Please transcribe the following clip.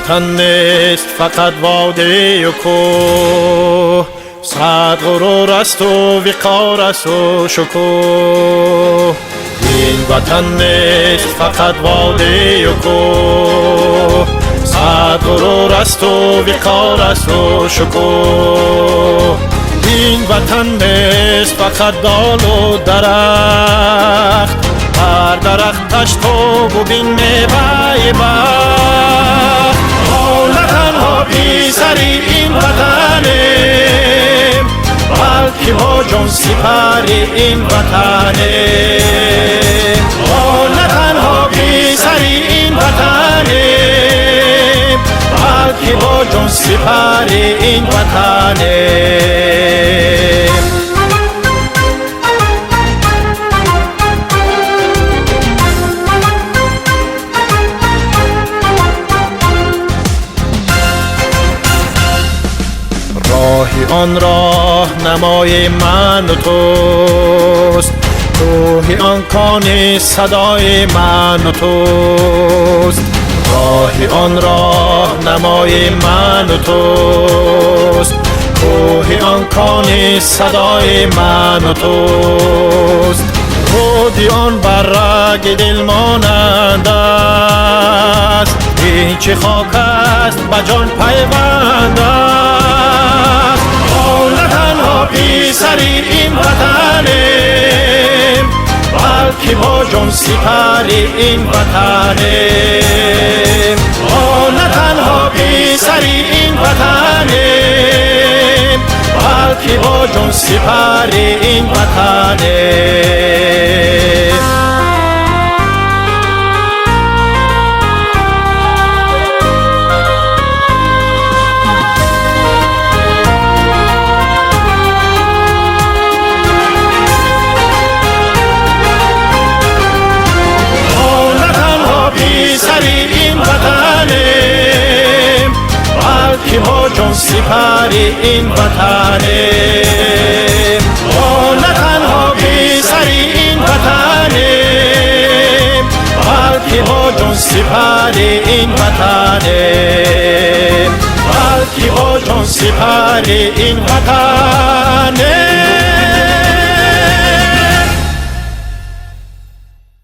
وطن نیست فقط واده و کوه، صد غرور است و وقار است و شکوه. این وطن نیست فقط واده و کوه، صد غرور است و وقار است و شکوه. این وطن نیست فقط دال و درخت، هر درختش تو ببین میوه بخت. ما نه تنها بی سری این وطنیم، بلکه با جان سپری این وطنیم. ما نه تنها بی سری این وطنیم، بلکه با جان سپری این وطنیم. راهی آن راه نمای من و توست، روحی آن کانی صدای من و توست. راهی آن راه نمای من و توست، روحی آن کانی صدای من و توست. رودی آن برگ دل مانند است، این چه خاک است به جان پیوند است. ما نه تنها بی سری این وطنیم، بلکه با جان سپری این وطنیم. ما نه تنها بی سری این وطنیم، بلکه با جان سپری این وطنیم. بلکه با جان سپری این وطنیم. ما نه تنها بی سری این وطنیم، بلکه با جان سپری این وطنیم. بلکه با جان سپری این وطن.